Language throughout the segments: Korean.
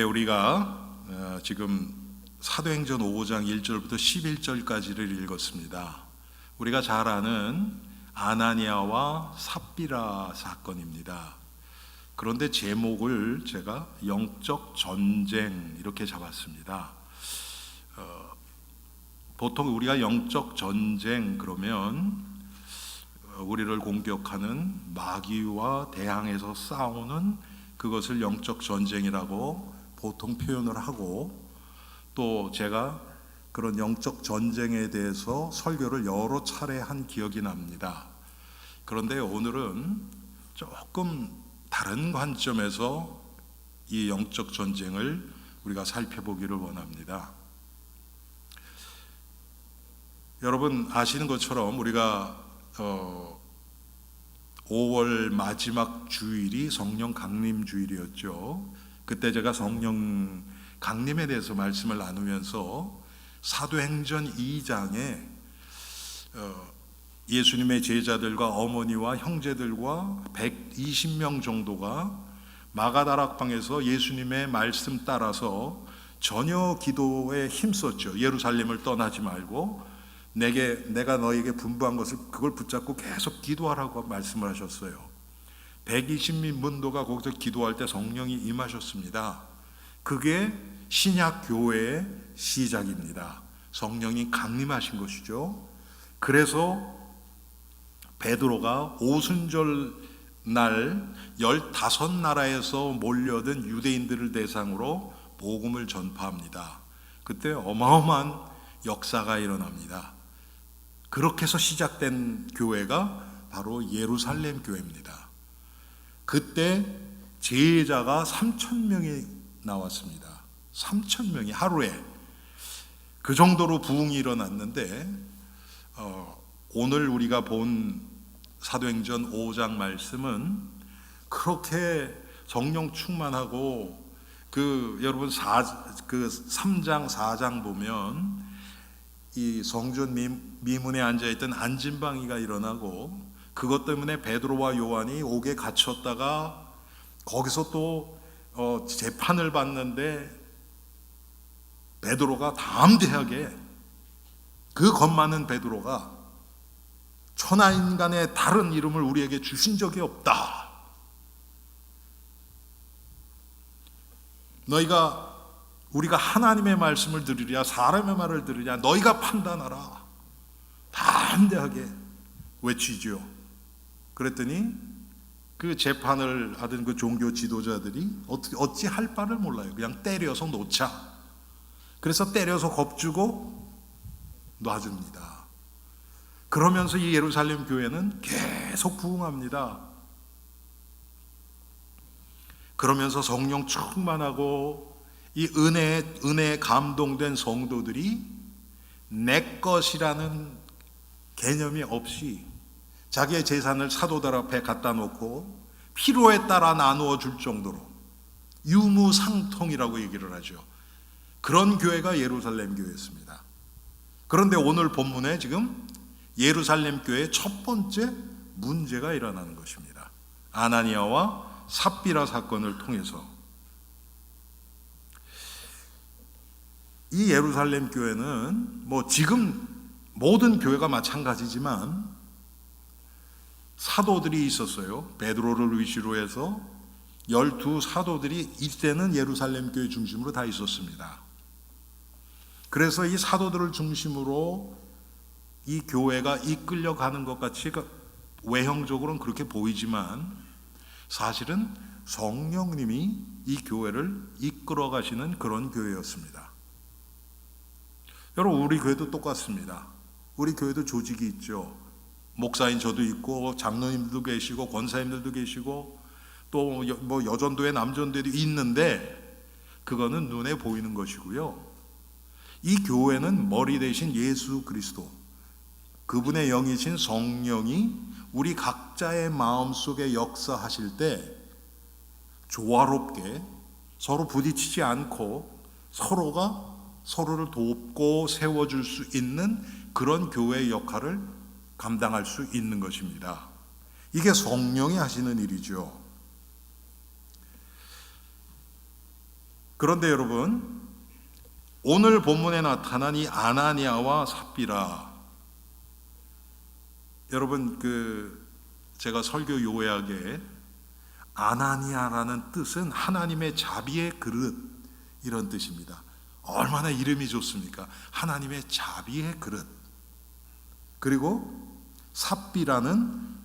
우리가 지금 사도행전 5장 1절부터 11절까지를 읽었습니다. 우리가 잘 아는 아나니아와 삽비라 사건입니다. 그런데 제목을 제가 영적 전쟁 이렇게 잡았습니다. 보통 우리가 영적 전쟁 그러면 우리를 공격하는 마귀와 대항해서 싸우는 그것을 영적 전쟁이라고 보통 표현을 하고, 또 제가 그런 영적 전쟁에 대해서 설교를 여러 차례 한 기억이 납니다. 그런데 오늘은 조금 다른 관점에서 이 영적 전쟁을 우리가 살펴보기를 원합니다. 여러분 아시는 것처럼 우리가 5월 마지막 주일이 성령 강림 주일이었죠. 그때 제가 성령 강림에 대해서 말씀을 나누면서 사도행전 2장에 예수님의 제자들과 어머니와 형제들과 120명 정도가 마가다락방에서 예수님의 말씀 따라서 전혀 기도에 힘썼죠. 예루살렘을 떠나지 말고 내가 너에게 분부한 것을 그걸 붙잡고 계속 기도하라고 말씀을 하셨어요. 120민 문도가 거기서 기도할 때 성령이 임하셨습니다. 그게 신약 교회의 시작입니다. 성령이 강림하신 것이죠. 그래서 베드로가 오순절 날 15나라에서 몰려든 유대인들을 대상으로 복음을 전파합니다. 그때 어마어마한 역사가 일어납니다. 그렇게 해서 시작된 교회가 바로 예루살렘 교회입니다. 그때 제자가 3,000명이 나왔습니다. 3,000명이 하루에. 그 정도로 부흥이 일어났는데 오늘 우리가 본 사도행전 5장 말씀은 그렇게 성령 충만하고 여러분 3장 4장 보면 이 성전 미문에 앉아있던 안진방이가 일어나고, 그것 때문에 베드로와 요한이 옥에 갇혔다가 거기서 또 재판을 받는데 베드로가 담대하게, 그 겁 많은 베드로가 천하인간의 다른 이름을 우리에게 주신 적이 없다. 우리가 하나님의 말씀을 들으랴 사람의 말을 들으랴 너희가 판단하라. 담대하게 외치죠. 그랬더니 그 재판을 하던 그 종교 지도자들이 어찌 할 바를 몰라요. 그냥 때려서 놓자. 그래서 때려서 겁주고 놔줍니다. 그러면서 이 예루살렘 교회는 계속 부흥합니다. 그러면서 성령 충만하고 이 은혜에 감동된 성도들이 내 것이라는 개념이 없이 자기의 재산을 사도들 앞에 갖다 놓고 필요에 따라 나누어 줄 정도로 유무상통이라고 얘기를 하죠. 그런 교회가 예루살렘 교회였습니다. 그런데 오늘 본문에 지금 예루살렘 교회의 첫 번째 문제가 일어나는 것입니다. 아나니아와 삽비라 사건을 통해서. 이 예루살렘 교회는 지금 모든 교회가 마찬가지지만 사도들이 있었어요. 베드로를 위시로 해서 12사도들이 이때는 예루살렘 교회 중심으로 다 있었습니다. 그래서 이 사도들을 중심으로 이 교회가 이끌려가는 것 같이 외형적으로는 그렇게 보이지만 사실은 성령님이 이 교회를 이끌어 가시는 그런 교회였습니다. 여러분 우리 교회도 똑같습니다. 우리 교회도 조직이 있죠. 목사인 저도 있고 장로님들도 계시고 권사님들도 계시고 또 여전도에 남전도에도 있는데 그거는 눈에 보이는 것이고요. 이 교회는 머리 대신 예수 그리스도, 그분의 영이신 성령이 우리 각자의 마음속에 역사하실 때 조화롭게 서로 부딪히지 않고 서로가 서로를 돕고 세워줄 수 있는 그런 교회의 역할을 감당할 수 있는 것입니다. 이게 성령이 하시는 일이죠. 그런데 여러분, 오늘 본문에 나타난 이 아나니아와 삽비라, 여러분 제가 설교 요약에 아나니아라는 뜻은 하나님의 자비의 그릇, 이런 뜻입니다. 얼마나 이름이 좋습니까? 하나님의 자비의 그릇. 그리고 삽비라는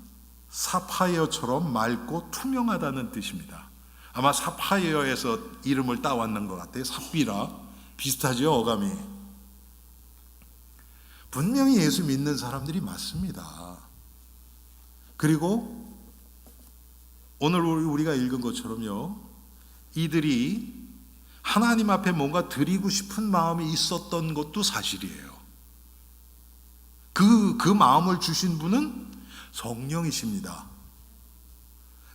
사파이어처럼 맑고 투명하다는 뜻입니다. 아마 사파이어에서 이름을 따왔는 것 같아요. 삽비라 비슷하죠, 어감이. 분명히 예수 믿는 사람들이 맞습니다. 그리고 오늘 우리가 읽은 것처럼요, 이들이 하나님 앞에 뭔가 드리고 싶은 마음이 있었던 것도 사실이에요. 그 마음을 주신 분은 성령이십니다.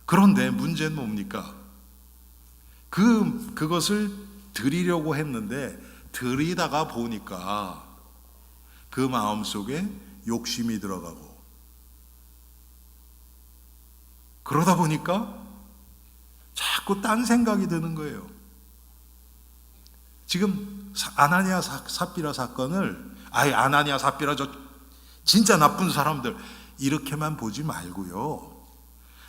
그런데 문제는 뭡니까? 그것을 드리려고 했는데 드리다가 보니까 그 마음 속에 욕심이 들어가고, 그러다 보니까 자꾸 딴 생각이 드는 거예요. 지금 아나니아 삽비라 사건을 아나니아 삽비라 저 진짜 나쁜 사람들 이렇게만 보지 말고요,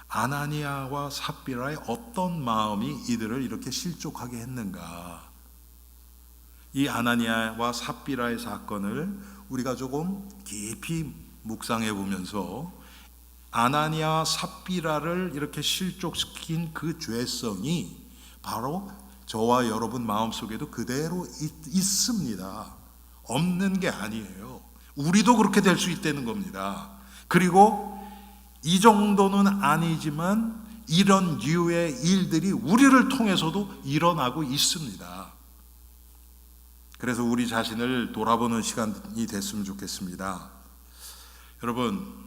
아나니아와 삽비라의 어떤 마음이 이들을 이렇게 실족하게 했는가, 이 아나니아와 삽비라의 사건을 우리가 조금 깊이 묵상해 보면서 아나니아 삽비라를 이렇게 실족시킨 그 죄성이 바로 저와 여러분 마음속에도 그대로 있습니다. 없는 게 아니에요. 우리도 그렇게 될 수 있다는 겁니다. 그리고 이 정도는 아니지만 이런 류의 일들이 우리를 통해서도 일어나고 있습니다. 그래서 우리 자신을 돌아보는 시간이 됐으면 좋겠습니다. 여러분,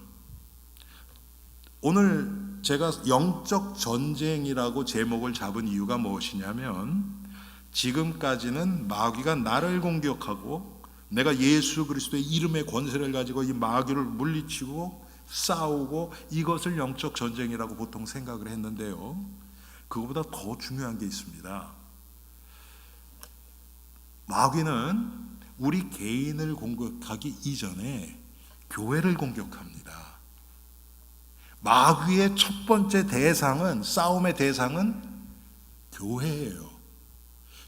오늘 제가 영적 전쟁이라고 제목을 잡은 이유가 무엇이냐면, 지금까지는 마귀가 나를 공격하고 내가 예수 그리스도의 이름의 권세를 가지고 이 마귀를 물리치고 싸우고, 이것을 영적 전쟁이라고 보통 생각을 했는데요, 그것보다 더 중요한 게 있습니다. 마귀는 우리 개인을 공격하기 이전에 교회를 공격합니다. 마귀의 첫 번째 대상은, 싸움의 대상은 교회예요.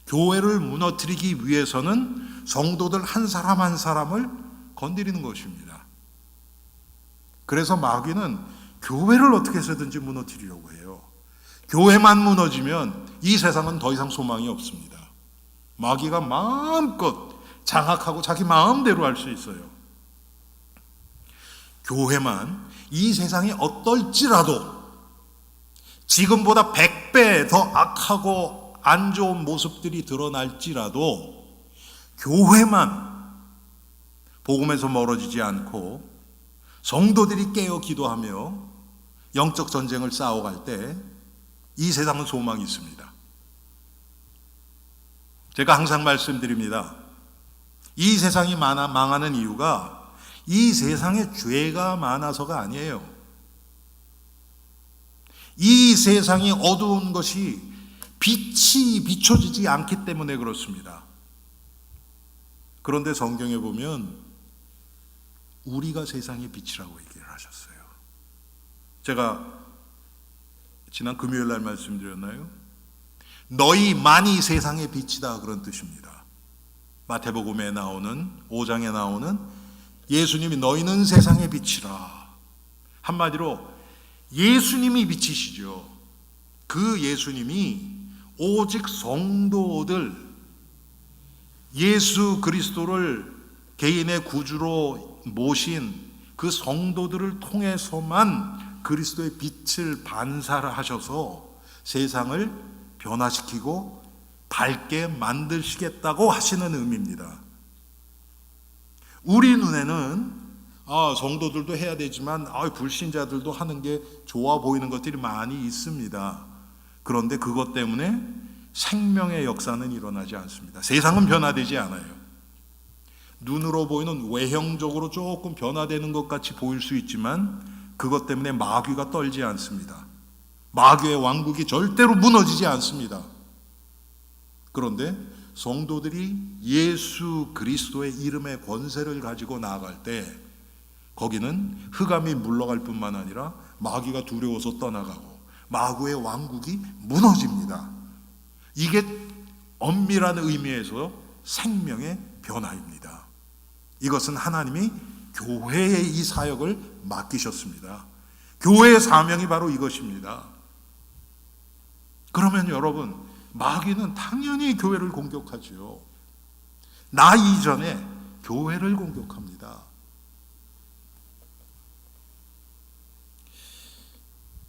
교회를 무너뜨리기 위해서는 성도들 한 사람 한 사람을 건드리는 것입니다. 그래서 마귀는 교회를 어떻게 해서든지 무너뜨리려고 해요. 교회만 무너지면 이 세상은 더 이상 소망이 없습니다. 마귀가 마음껏 장악하고 자기 마음대로 할 수 있어요. 교회만 이 세상이 어떨지라도 지금보다 100배 더 악하고 안 좋은 모습들이 드러날지라도 교회만 복음에서 멀어지지 않고 성도들이 깨어 기도하며 영적 전쟁을 싸워갈 때 이 세상은 소망이 있습니다. 제가 항상 말씀드립니다. 이 세상이 망하는 이유가 이 세상에 죄가 많아서가 아니에요. 이 세상이 어두운 것이 빛이 비춰지지 않기 때문에 그렇습니다. 그런데 성경에 보면 우리가 세상의 빛이라고 얘기를 하셨어요. 제가 지난 금요일 날 말씀드렸나요? 너희만이 세상의 빛이다, 그런 뜻입니다. 마태복음에 나오는 5장에 나오는 예수님이 너희는 세상의 빛이라. 한마디로 예수님이 빛이시죠. 그 예수님이 오직 성도들, 예수 그리스도를 개인의 구주로 모신 그 성도들을 통해서만 그리스도의 빛을 반사하셔서 세상을 변화시키고 밝게 만드시겠다고 하시는 의미입니다. 우리 눈에는 성도들도 해야 되지만 불신자들도 하는 게 좋아 보이는 것들이 많이 있습니다. 그런데 그것 때문에 생명의 역사는 일어나지 않습니다. 세상은 변화되지 않아요. 눈으로 보이는 외형적으로 조금 변화되는 것 같이 보일 수 있지만 그것 때문에 마귀가 떨지 않습니다. 마귀의 왕국이 절대로 무너지지 않습니다. 그런데 성도들이 예수 그리스도의 이름의 권세를 가지고 나아갈 때 거기는 흑암이 물러갈 뿐만 아니라 마귀가 두려워서 떠나가고 마귀의 왕국이 무너집니다. 이게 엄밀한 의미에서 생명의 변화입니다. 이것은 하나님이 교회에 이 사역을 맡기셨습니다. 교회의 사명이 바로 이것입니다. 그러면 여러분, 마귀는 당연히 교회를 공격하지요. 나 이전에 교회를 공격합니다.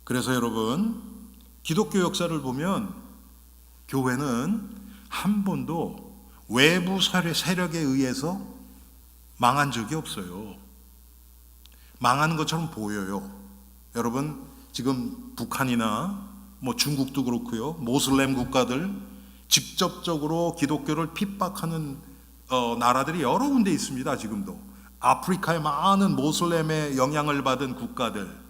그래서 여러분, 기독교 역사를 보면 교회는 한 번도 외부 세력에 의해서 망한 적이 없어요. 망하는 것처럼 보여요. 여러분, 지금 북한이나 중국도 그렇고요, 모슬렘 국가들 직접적으로 기독교를 핍박하는 나라들이 여러 군데 있습니다. 지금도 아프리카의 많은 모슬렘의 영향을 받은 국가들,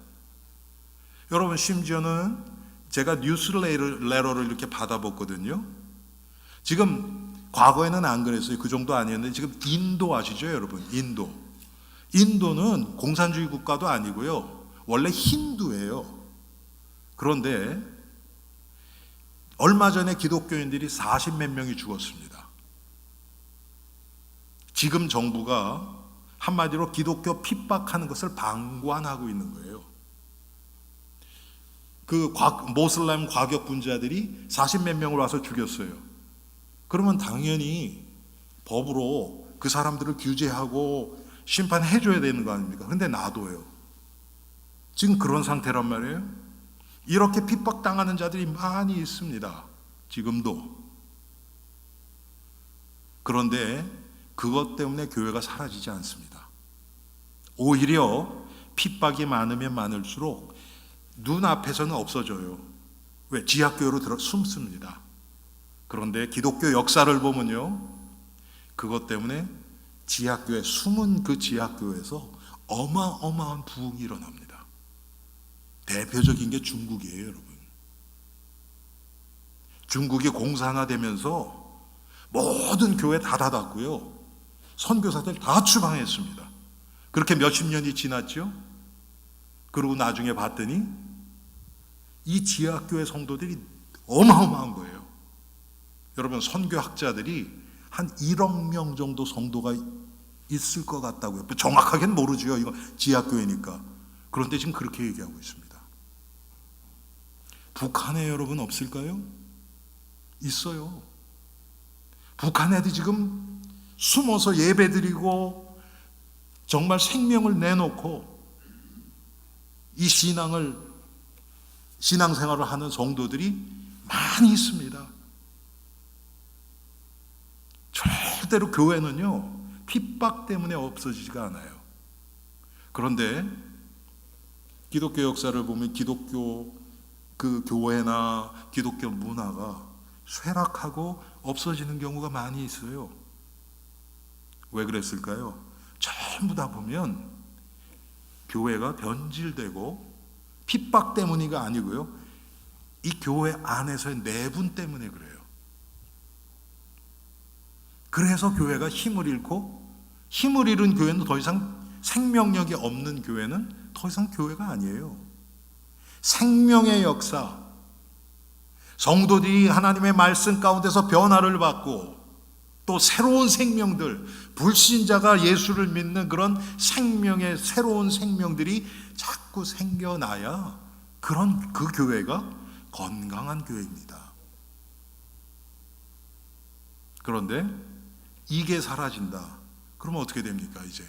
여러분, 심지어는 제가 뉴스레터를 이렇게 받아봤거든요. 지금 과거에는 안 그랬어요. 그 정도 아니었는데 지금 인도 아시죠, 여러분? 인도는 공산주의 국가도 아니고요, 원래 힌두예요. 그런데 얼마 전에 기독교인들이 40몇 명이 죽었습니다. 지금 정부가 한마디로 기독교 핍박하는 것을 방관하고 있는 거예요. 그 모슬렘 과격분자들이 40몇 명을 와서 죽였어요. 그러면 당연히 법으로 그 사람들을 규제하고 심판해줘야 되는 거 아닙니까? 근데 놔둬요. 지금 그런 상태란 말이에요. 이렇게 핍박당하는 자들이 많이 있습니다. 지금도. 그런데 그것 때문에 교회가 사라지지 않습니다. 오히려 핍박이 많으면 많을수록 눈앞에서는 없어져요. 왜? 지하교회로 숨습니다. 그런데 기독교 역사를 보면요, 그것 때문에 지하교회, 숨은 그 지하교회에서 어마어마한 부흥이 일어납니다. 대표적인 게 중국이에요, 여러분. 중국이 공산화되면서 모든 교회 다 닫았고요, 선교사들 다 추방했습니다. 그렇게 몇십 년이 지났죠. 그리고 나중에 봤더니 이 지하교회 성도들이 어마어마한 거예요. 여러분, 선교학자들이 한 1억 명 정도 성도가 있을 것 같다고요. 정확하게는 모르죠. 이거 지하교회니까. 그런데 지금 그렇게 얘기하고 있습니다. 북한에 여러분 없을까요? 있어요. 북한에도 지금 숨어서 예배드리고 정말 생명을 내놓고 이 신앙생활을 하는 성도들이 많이 있습니다. 절대로 교회는요, 핍박 때문에 없어지지가 않아요. 그런데 기독교 역사를 보면 기독교 그 교회나 기독교 문화가 쇠락하고 없어지는 경우가 많이 있어요. 왜 그랬을까요? 전부 다 보면 교회가 변질되고 핍박 때문이가 아니고요, 이 교회 안에서의 내분 때문에 그래요. 그래서 교회가 힘을 잃고, 힘을 잃은 교회는 더 이상 생명력이 없는 교회는 더 이상 교회가 아니에요. 생명의 역사, 성도들이 하나님의 말씀 가운데서 변화를 받고 또 새로운 생명들, 불신자가 예수를 믿는 그런 생명의 새로운 생명들이 자꾸 생겨나야 그 교회가 건강한 교회입니다. 그런데 이게 사라진다. 그러면 어떻게 됩니까? 이제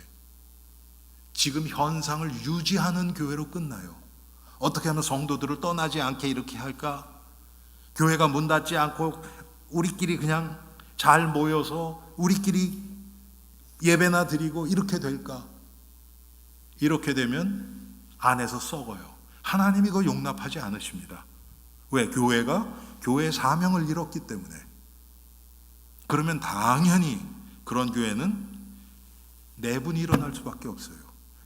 지금 현상을 유지하는 교회로 끝나요. 어떻게 하면 성도들을 떠나지 않게 이렇게 할까? 교회가 문 닫지 않고 우리끼리 그냥 잘 모여서 우리끼리 예배나 드리고 이렇게 될까? 이렇게 되면 안에서 썩어요. 하나님이 그거 용납하지 않으십니다. 왜? 교회가 교회의 사명을 잃었기 때문에. 그러면 당연히 그런 교회는 내분이 일어날 수밖에 없어요.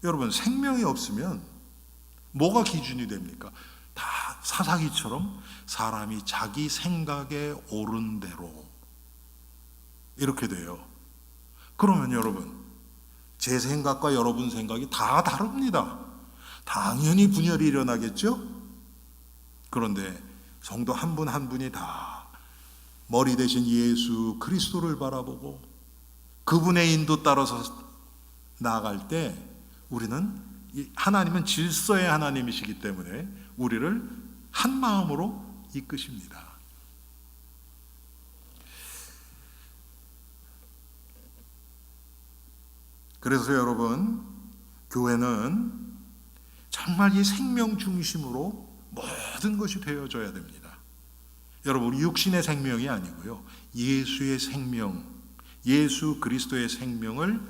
여러분, 생명이 없으면 뭐가 기준이 됩니까? 다 사사기처럼 사람이 자기 생각에 옳은 대로 이렇게 돼요. 그러면 여러분, 제 생각과 여러분 생각이 다 다릅니다. 당연히 분열이 일어나겠죠? 그런데 성도 한 분 한 분이 다 머리 대신 예수 그리스도를 바라보고 그분의 인도 따라서 나아갈 때 우리는 하나님은 질서의 하나님이시기 때문에 우리를 한 마음으로 이끄십니다. 그래서 여러분, 교회는 정말 이 생명 중심으로 모든 것이 되어져야 됩니다. 여러분, 우리 육신의 생명이 아니고요, 예수의 생명, 예수 그리스도의 생명을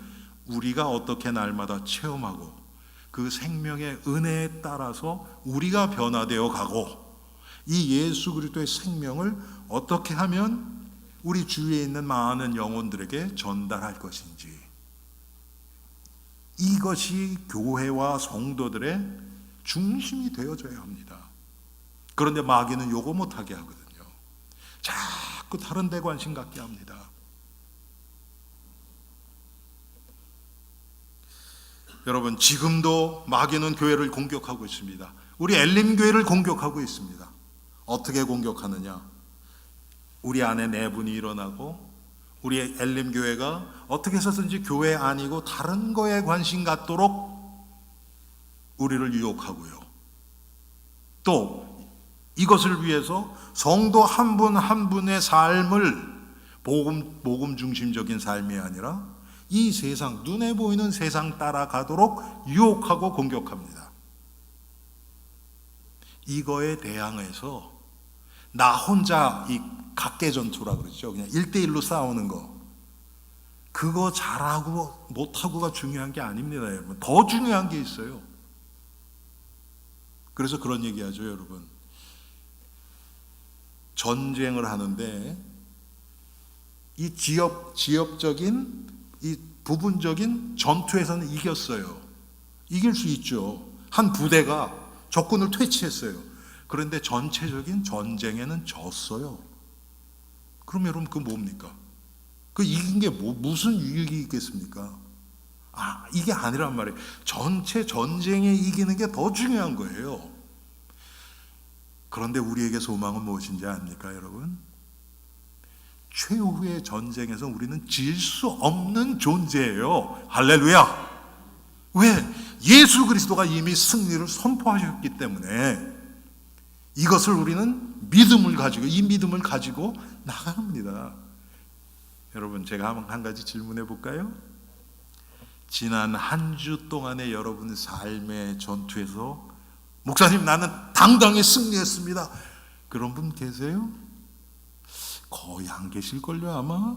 우리가 어떻게 날마다 체험하고 그 생명의 은혜에 따라서 우리가 변화되어 가고, 이 예수 그리스도의 생명을 어떻게 하면 우리 주위에 있는 많은 영혼들에게 전달할 것인지, 이것이 교회와 성도들의 중심이 되어져야 합니다. 그런데 마귀는 요거 못하게 하거든요. 자꾸 다른 데 관심 갖게 합니다. 여러분, 지금도 마귀는 교회를 공격하고 있습니다. 우리 엘림교회를 공격하고 있습니다. 어떻게 공격하느냐? 우리 안에 내분이 일어나고 우리 엘림교회가 어떻게 해서든지 교회 아니고 다른 거에 관심 갖도록 우리를 유혹하고요. 또 이것을 위해서 성도 한 분 한 분의 삶을 복음 중심적인 삶이 아니라 이 세상, 눈에 보이는 세상 따라가도록 유혹하고 공격합니다. 이거에 대항해서 나 혼자 이 각계전투라 그러죠. 그냥 1대1로 싸우는 거. 그거 잘하고 못하고가 중요한 게 아닙니다, 여러분. 더 중요한 게 있어요. 그래서 그런 얘기하죠, 여러분. 전쟁을 하는데 이 지역적인 이 부분적인 전투에서는 이겼어요. 이길 수 있죠. 한 부대가 적군을 퇴치했어요. 그런데 전체적인 전쟁에는 졌어요. 그럼 여러분, 그 뭡니까? 그 이긴 게 무슨 유익이 있겠습니까? 이게 아니란 말이에요. 전체 전쟁에 이기는 게 더 중요한 거예요. 그런데 우리에게 소망은 무엇인지 압니까, 여러분? 최후의 전쟁에서 우리는 질 수 없는 존재예요. 할렐루야! 왜? 예수 그리스도가 이미 승리를 선포하셨기 때문에 이것을 우리는 이 믿음을 가지고 나갑니다. 여러분, 제가 한 가지 질문해 볼까요? 지난 한 주 동안의 여러분 삶의 전투에서 목사님, 나는 당당히 승리했습니다, 그런 분 계세요? 거의 안 계실걸요, 아마?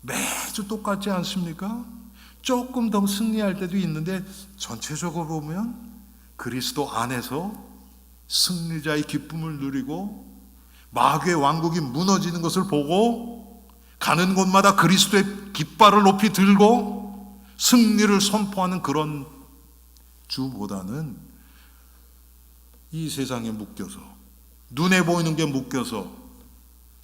매주 똑같지 않습니까? 조금 더 승리할 때도 있는데 전체적으로 보면 그리스도 안에서 승리자의 기쁨을 누리고 마귀의 왕국이 무너지는 것을 보고 가는 곳마다 그리스도의 깃발을 높이 들고 승리를 선포하는 그런 주보다는 이 세상에 묶여서, 눈에 보이는 게 묶여서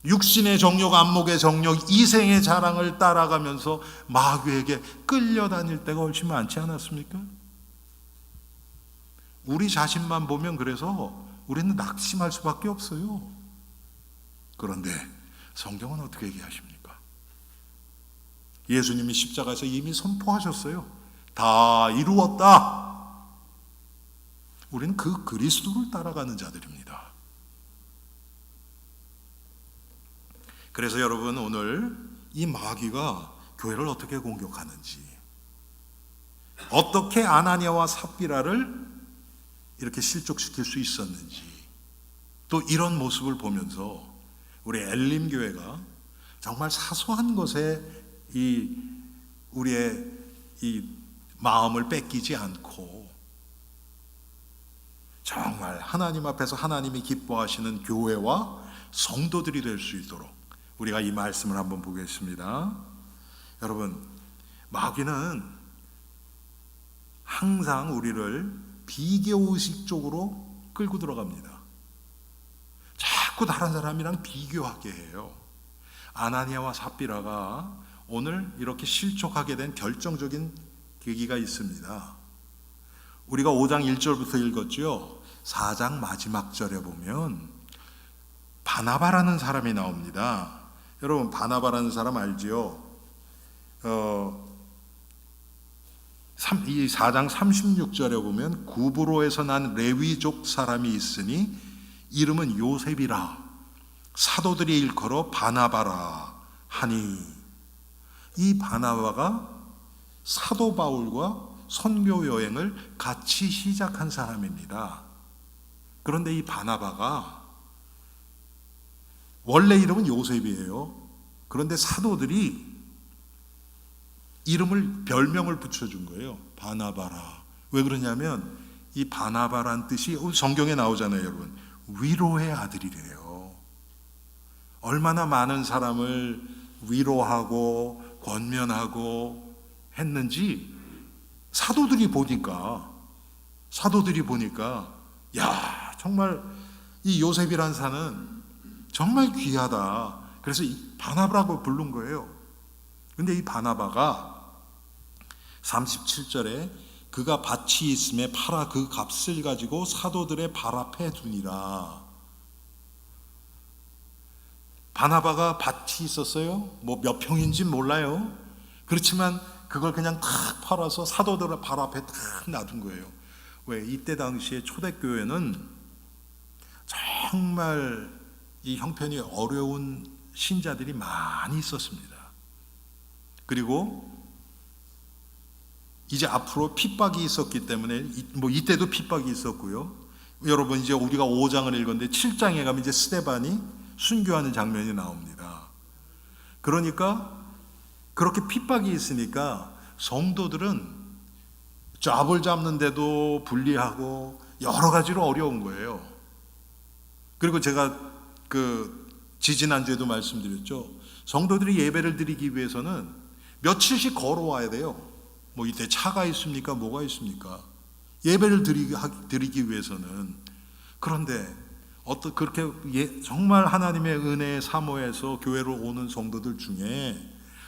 육신의 정욕, 안목의 정욕, 이생의 자랑을 따라가면서 마귀에게 끌려다닐 때가 훨씬 많지 않았습니까? 우리 자신만 보면 그래서 우리는 낙심할 수밖에 없어요. 그런데 성경은 어떻게 얘기하십니까? 예수님이 십자가에서 이미 선포하셨어요. 다 이루었다. 우리는 그 그리스도를 따라가는 자들입니다. 그래서 여러분, 오늘 이 마귀가 교회를 어떻게 공격하는지, 어떻게 아나니아와 삽비라를 이렇게 실족시킬 수 있었는지, 또 이런 모습을 보면서 우리 엘림교회가 정말 사소한 것에 우리의 이 마음을 뺏기지 않고 정말 하나님 앞에서 하나님이 기뻐하시는 교회와 성도들이 될 수 있도록 우리가 이 말씀을 한번 보겠습니다. 여러분, 마귀는 항상 우리를 비교의식 쪽으로 끌고 들어갑니다. 자꾸 다른 사람이랑 비교하게 해요. 아나니아와 삽비라가 오늘 이렇게 실족하게 된 결정적인 계기가 있습니다. 우리가 5장 1절부터 읽었죠. 4장 마지막 절에 보면 바나바라는 사람이 나옵니다. 여러분, 바나바라는 사람 알지요? 이 4장 36절에 보면 구브로에서 난 레위족 사람이 있으니 이름은 요셉이라 사도들이 일컬어 바나바라 하니, 이 바나바가 사도 바울과 선교 여행을 같이 시작한 사람입니다. 그런데 이 바나바가 원래 이름은 요셉이에요. 그런데 사도들이 별명을 붙여준 거예요. 바나바라. 왜 그러냐면 이 바나바란 뜻이 성경에 나오잖아요, 여러분. 위로의 아들이래요. 얼마나 많은 사람을 위로하고 권면하고 했는지 사도들이 보니까 야, 정말 이 요셉이란 사는 정말 귀하다. 그래서 이 바나바라고 부른 거예요. 근데 이 바나바가 37절에 그가 밭이 있음에 팔아 그 값을 가지고 사도들의 발 앞에 두니라. 바나바가 밭이 있었어요. 뭐 몇 평인지 몰라요. 그렇지만 그걸 그냥 탁 팔아서 사도들의 발 앞에 탁 놔둔 거예요. 왜? 이때 당시에 초대교회는 정말 이 형편이 어려운 신자들이 많이 있었습니다. 그리고 이제 앞으로 핍박이 있었기 때문에 뭐 이때도 핍박이 있었고요. 여러분, 이제 우리가 5장을 읽었는데 7장에 가면 이제 스데반이 순교하는 장면이 나옵니다. 그러니까 그렇게 핍박이 있으니까 성도들은 잡을 잡는데도 불리하고 여러 가지로 어려운 거예요. 그리고 제가 지지난주에도 말씀드렸죠. 성도들이 예배를 드리기 위해서는 며칠씩 걸어와야 돼요. 뭐 이때 차가 있습니까? 뭐가 있습니까? 예배를 드리기 위해서는. 그런데 그렇게 정말 하나님의 은혜의 사모해서 교회로 오는 성도들 중에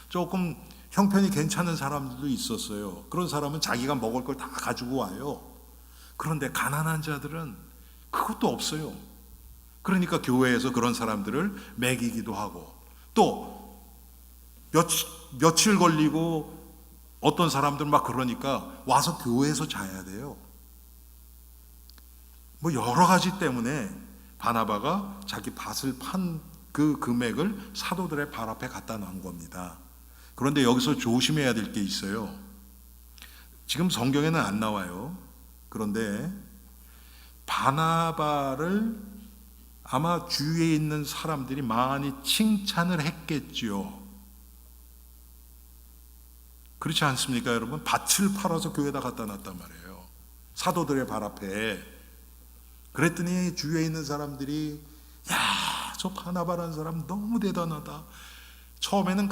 조금 형편이 괜찮은 사람들도 있었어요. 그런 사람은 자기가 먹을 걸 다 가지고 와요. 그런데 가난한 자들은 그것도 없어요. 그러니까 교회에서 그런 사람들을 먹이기도 하고, 또 며칠 걸리고 어떤 사람들 막 그러니까 와서 교회에서 자야 돼요. 뭐 여러 가지 때문에 바나바가 자기 밭을 판 그 금액을 사도들의 발 앞에 갖다 놓은 겁니다. 그런데 여기서 조심해야 될 게 있어요. 지금 성경에는 안 나와요. 그런데 바나바를 아마 주위에 있는 사람들이 많이 칭찬을 했겠지요. 그렇지 않습니까, 여러분? 밭을 팔아서 교회에다 갖다 놨단 말이에요. 사도들의 발 앞에. 그랬더니 주위에 있는 사람들이, 야, 저 바나바라는 사람 너무 대단하다. 처음에는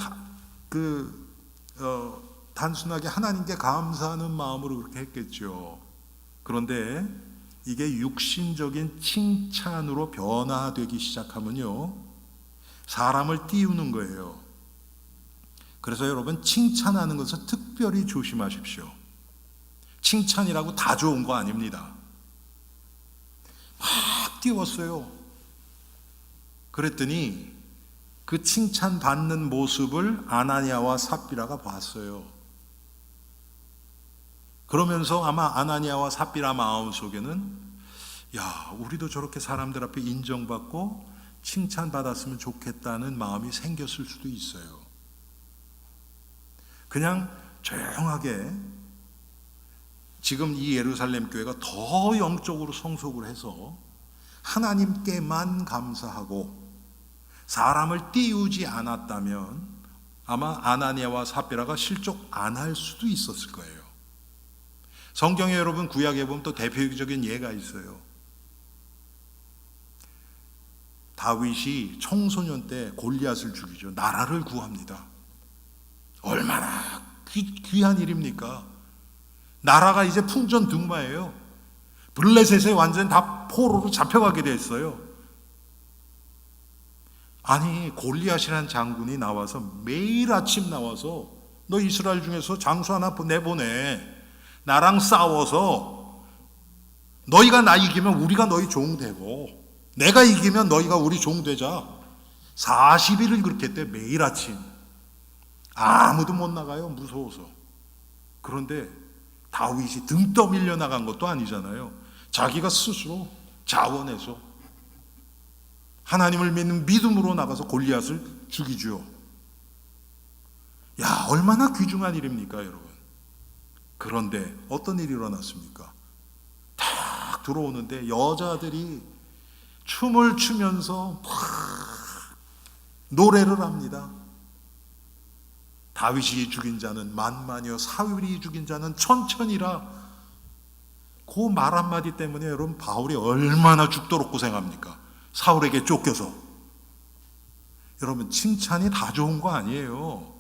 단순하게 하나님께 감사하는 마음으로 그렇게 했겠죠. 그런데 이게 육신적인 칭찬으로 변화되기 시작하면요, 사람을 띄우는 거예요. 그래서 여러분, 칭찬하는 것을 특별히 조심하십시오. 칭찬이라고 다 좋은 거 아닙니다. 막 띄웠어요. 그랬더니 그 칭찬받는 모습을 아나니아와 삽비라가 봤어요. 그러면서 아마 아나니아와 삽비라 마음속에는, 야, 우리도 저렇게 사람들 앞에 인정받고 칭찬받았으면 좋겠다는 마음이 생겼을 수도 있어요. 그냥 조용하게 지금 이 예루살렘 교회가 더 영적으로 성숙을 해서 하나님께만 감사하고 사람을 띄우지 않았다면 아마 아나니아와 삽비라가 실족 안 할 수도 있었을 거예요. 성경에 여러분, 구약에 보면 또 대표적인 예가 있어요. 다윗이 청소년 때 골리앗을 죽이죠. 나라를 구합니다. 얼마나 귀한 일입니까? 나라가 이제 풍전등마예요. 블레셋에 완전 다 포로로 잡혀가게 됐어요. 아니 골리앗이라는 장군이 나와서 매일 아침 나와서 너 이스라엘 중에서 장수 하나 내보내. 나랑 싸워서 너희가 나 이기면 우리가 너희 종 되고 내가 이기면 너희가 우리 종 되자. 40일을 그렇게 했대. 매일 아침. 아무도 못 나가요. 무서워서. 그런데 다윗이 등 떠밀려 나간 것도 아니잖아요. 자기가 스스로 자원해서 하나님을 믿는 믿음으로 나가서 골리앗을 죽이죠. 야, 얼마나 귀중한 일입니까, 여러분. 그런데 어떤 일이 일어났습니까? 탁 들어오는데 여자들이 춤을 추면서 막 노래를 합니다. 다윗이 죽인 자는 만만이요 사울이 죽인 자는 천천이라. 그 말 한마디 때문에 여러분 바울이 얼마나 죽도록 고생합니까? 사울에게 쫓겨서. 여러분 칭찬이 다 좋은 거 아니에요.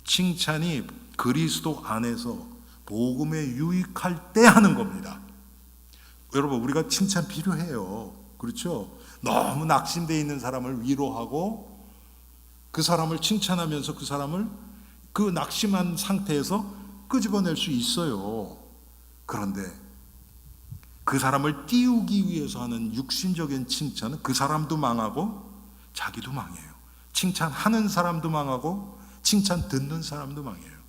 칭찬이 그리스도 안에서 복음에 유익할 때 하는 겁니다. 여러분 우리가 칭찬 필요해요. 그렇죠? 너무 낙심되어 있는 사람을 위로하고 그 사람을 칭찬하면서 그 사람을 그 낙심한 상태에서 끄집어낼 수 있어요. 그런데 그 사람을 띄우기 위해서 하는 육신적인 칭찬은 그 사람도 망하고 자기도 망해요. 칭찬하는 사람도 망하고 칭찬 듣는 사람도 망해요.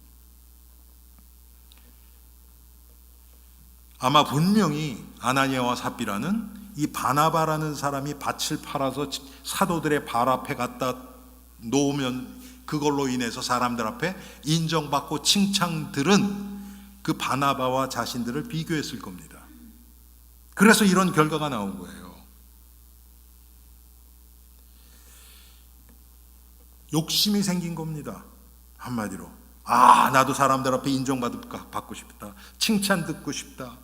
아마 분명히 아나니아와 삽비라는 이 바나바라는 사람이 밭을 팔아서 사도들의 발 앞에 갖다 놓으면 그걸로 인해서 사람들 앞에 인정받고 칭찬 들은 그 바나바와 자신들을 비교했을 겁니다. 그래서 이런 결과가 나온 거예요. 욕심이 생긴 겁니다. 한마디로. 아, 나도 사람들 앞에 인정받고 싶다. 칭찬 듣고 싶다.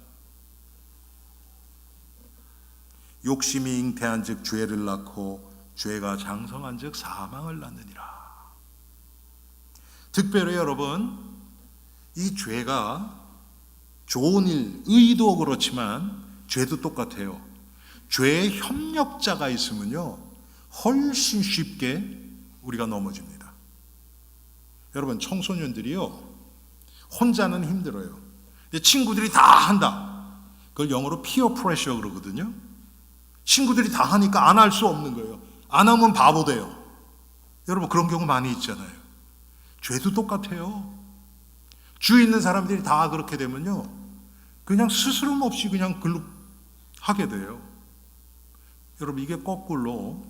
욕심이 잉태한 즉 죄를 낳고 죄가 장성한 즉 사망을 낳느니라. 특별히 여러분 이 죄가 좋은 일, 의도 그렇지만 죄도 똑같아요. 죄의 협력자가 있으면요 훨씬 쉽게 우리가 넘어집니다. 여러분 청소년들이요 혼자는 힘들어요. 친구들이 다 한다. 그걸 영어로 피어 프레셔 그러거든요. 친구들이 다 하니까 안 할 수 없는 거예요. 안 하면 바보 돼요. 여러분 그런 경우 많이 있잖아요. 죄도 똑같아요. 주위 있는 사람들이 다 그렇게 되면요 그냥 스스럼 없이 그냥 글로 하게 돼요. 여러분 이게 거꾸로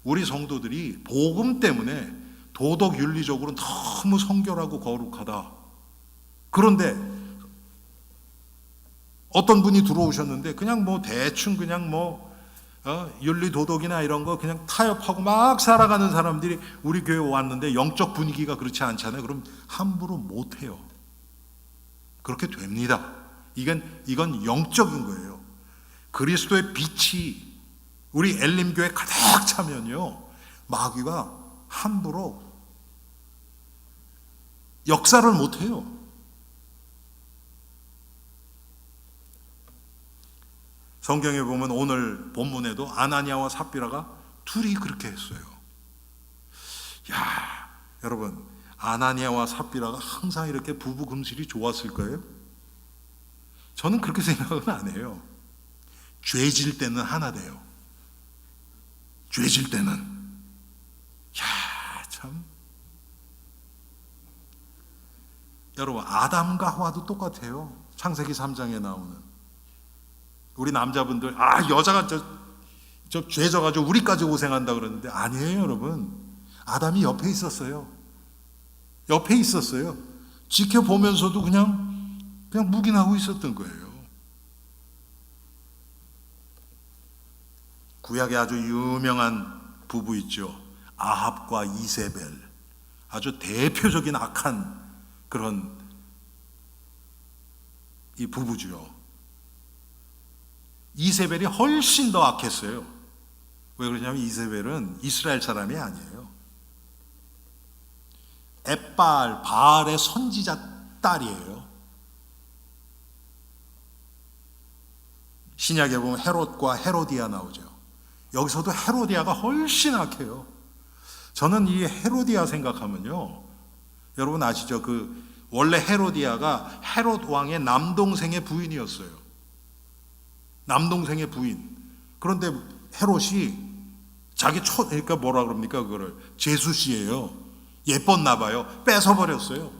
우리 성도들이 복음 때문에 도덕 윤리적으로 너무 성결하고 거룩하다. 그런데 어떤 분이 들어오셨는데 그냥 뭐 대충 그냥 뭐 윤리 도덕이나 이런 거 그냥 타협하고 막 살아가는 사람들이 우리 교회 왔는데 영적 분위기가 그렇지 않잖아요. 그럼 함부로 못 해요. 그렇게 됩니다. 이건 영적인 거예요. 그리스도의 빛이 우리 엘림교회 가득 차면요 마귀가 함부로 역사를 못 해요. 성경에 보면 오늘 본문에도 아나니아와 삽비라가 둘이 그렇게 했어요. 야, 여러분 아나니아와 삽비라가 항상 이렇게 부부 금슬이 좋았을 거예요? 저는 그렇게 생각은 안 해요. 죄질 때는 하나 돼요. 죄질 때는. 야, 참. 여러분 아담과 하와도 똑같아요. 창세기 3장에 나오는. 우리 남자분들 여자가 저 죄져가지고 우리까지 고생한다 그러는데 아니에요. 여러분 아담이 옆에 있었어요. 옆에 있었어요. 지켜보면서도 그냥 묵인하고 있었던 거예요. 구약에 아주 유명한 부부 있죠. 아합과 이세벨. 아주 대표적인 악한 그런 이 부부죠. 이세벨이 훨씬 더 악했어요. 왜 그러냐면 이세벨은 이스라엘 사람이 아니에요. 바알의 선지자 딸이에요. 신약에 보면 헤롯과 헤로디아 나오죠. 여기서도 헤로디아가 훨씬 악해요. 저는 이 헤로디아 생각하면요, 여러분 아시죠? 원래 헤로디아가 헤롯 왕의 남동생의 부인이었어요. 남동생의 부인. 그런데 헤롯이 자기 그러니까 뭐라 그럽니까? 그거를 제수씨예요. 예뻤나 봐요. 뺏어버렸어요.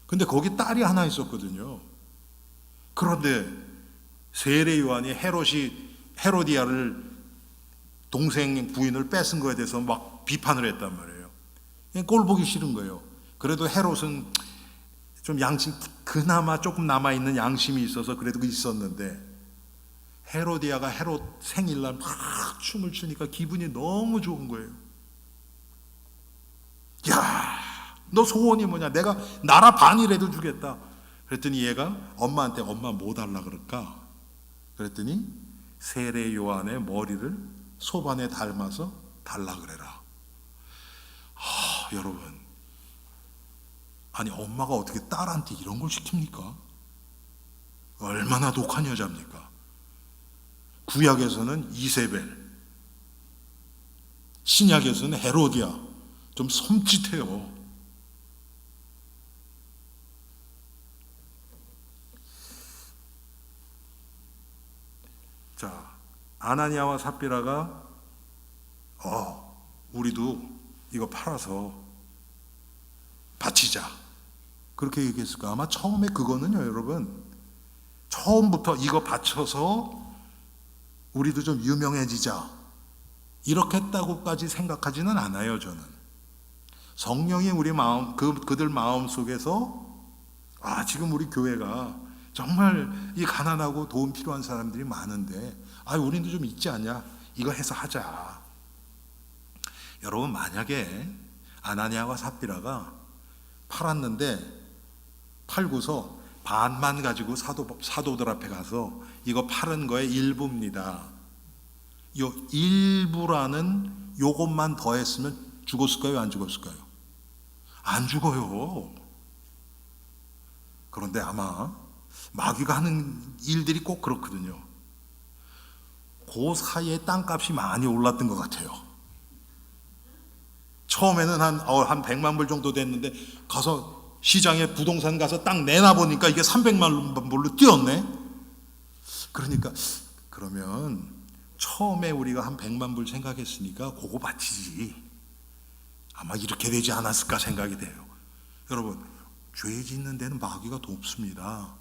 근데 거기 딸이 하나 있었거든요. 그런데 세례 요한이 헤로디아를 동생 부인을 뺏은 거에 대해서 막 비판을 했단 말이에요. 꼴 보기 싫은 거예요. 그래도 헤롯은 좀 그나마 조금 남아있는 양심이 있어서 그래도 있었는데, 헤로디아가 헤롯 생일날 막 춤을 추니까 기분이 너무 좋은 거예요. 야, 너 소원이 뭐냐? 내가 나라 반이라도 주겠다. 그랬더니 얘가 엄마한테 엄마 뭐 달라 그럴까? 그랬더니 세례 요한의 머리를 소반에 닮아서 달라 그래라. 여러분, 아니 엄마가 어떻게 딸한테 이런 걸 시킵니까? 얼마나 독한 여자입니까? 구약에서는 이세벨, 신약에서는 헤로디아. 좀 섬찟해요. 자, 아나니아와 삽비라가 우리도 이거 팔아서 바치자, 그렇게 얘기했을까? 아마 처음에 그거는요, 여러분, 처음부터 이거 바쳐서 우리도 좀 유명해지자, 이렇게 했다고까지 생각하지는 않아요. 저는 성령이 우리 마음, 그들 마음 속에서 지금 우리 교회가 정말 이 가난하고 도움 필요한 사람들이 많은데 우리도 좀 있지 않냐, 이거 해서 하자. 여러분, 만약에 아나니아와 삽비라가 팔았는데, 팔고서 반만 가지고 사도들 앞에 가서 이거 팔은 거의 일부입니다, 요 일부라는 요것만 더했으면 죽었을까요? 안 죽었을까요? 안 죽어요. 그런데 아마 마귀가 하는 일들이 꼭 그렇거든요. 그 사이에 땅값이 많이 올랐던 것 같아요. 처음에는 한 100만 불 정도 됐는데, 가서 시장에 부동산 가서 땅 내놔보니까 이게 300만 불로 뛰었네. 그러니까 그러면 처음에 우리가 한 100만 불 생각했으니까 그거 바치지, 아마 이렇게 되지 않았을까 생각이 돼요. 여러분, 죄 짓는 데는 마귀가 돕습니다.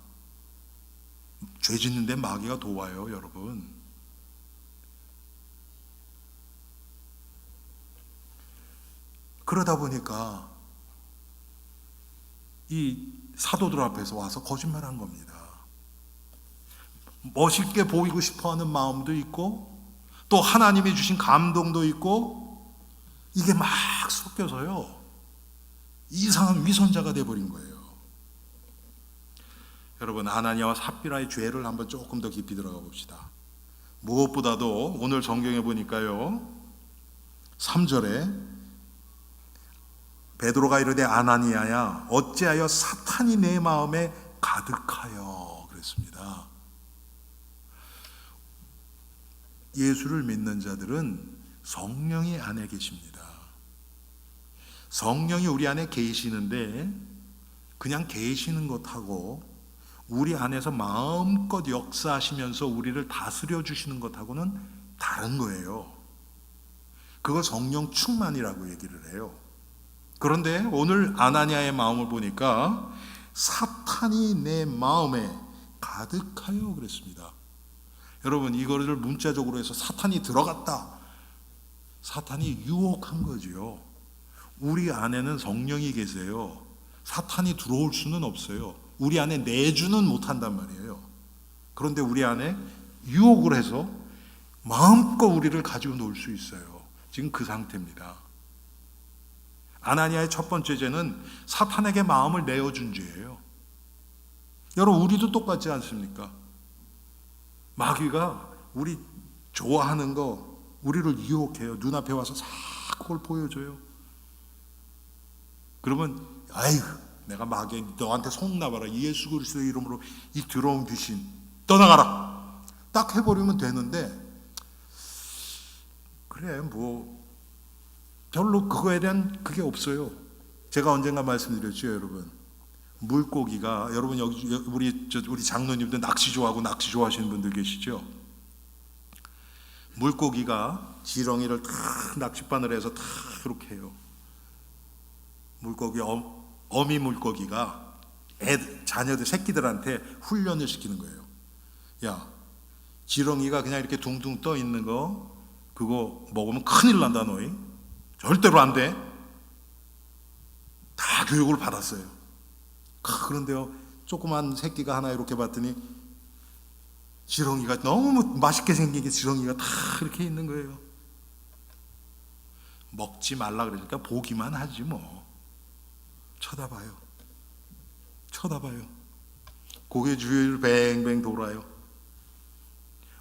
죄 짓는 데 마귀가 도와요, 여러분. 그러다 보니까 이 사도들 앞에서 와서 거짓말한 겁니다. 멋있게 보이고 싶어하는 마음도 있고, 또 하나님이 주신 감동도 있고, 이게 막 섞여서요, 이상한 위선자가 돼버린 거예요. 여러분, 아나니아와 삽비라의 죄를 한번 조금 더 깊이 들어가 봅시다. 무엇보다도 오늘 성경에 보니까요, 3절에 베드로가 이르되 아나니아야, 어찌하여 사탄이 내 마음에 가득하여 그랬습니다. 예수를 믿는 자들은 성령이 안에 계십니다. 성령이 우리 안에 계시는데, 그냥 계시는 것하고 우리 안에서 마음껏 역사하시면서 우리를 다스려 주시는 것하고는 다른 거예요. 그걸 성령 충만이라고 얘기를 해요. 그런데 오늘 아나니아의 마음을 보니까 사탄이 내 마음에 가득하여 그랬습니다. 여러분, 이거를 문자적으로 해서 사탄이 들어갔다, 사탄이 유혹한 거지요. 우리 안에는 성령이 계세요. 사탄이 들어올 수는 없어요. 우리 안에 내주는 못한단 말이에요. 그런데 우리 안에 유혹을 해서 마음껏 우리를 가지고 놀 수 있어요. 지금 그 상태입니다. 아나니아의 첫 번째 죄는 사탄에게 마음을 내어준 죄예요. 여러분, 우리도 똑같지 않습니까? 마귀가 우리 좋아하는 거, 우리를 유혹해요. 눈앞에 와서 싹 그걸 보여줘요. 그러면 내가 마귀 너한테 속나봐라, 예수 그리스도의 이름으로 이 더러운 귀신 떠나가라, 딱 해버리면 되는데, 그래 뭐 별로 그거에 대한 그게 없어요. 제가 언젠가 말씀드렸죠, 여러분. 물고기가, 여러분 여기 우리 장로님들 낚시 좋아하고 낚시 좋아하시는 분들 계시죠? 물고기가 지렁이를 탁 낚싯바늘 해서 탁 이렇게 해요. 물고기 어미 물고기가 자녀들 새끼들한테 훈련을 시키는 거예요. 야, 지렁이가 그냥 이렇게 둥둥 떠 있는 거 그거 먹으면 큰일 난다 너희. 절대로 안 돼. 다 교육을 받았어요. 그런데요, 조그만 새끼가 하나 이렇게 봤더니 지렁이가 너무 맛있게 생긴 게 지렁이가 다 이렇게 있는 거예요. 먹지 말라 그러니까 보기만 하지 뭐. 쳐다봐요. 고개 주위를 뱅뱅 돌아요.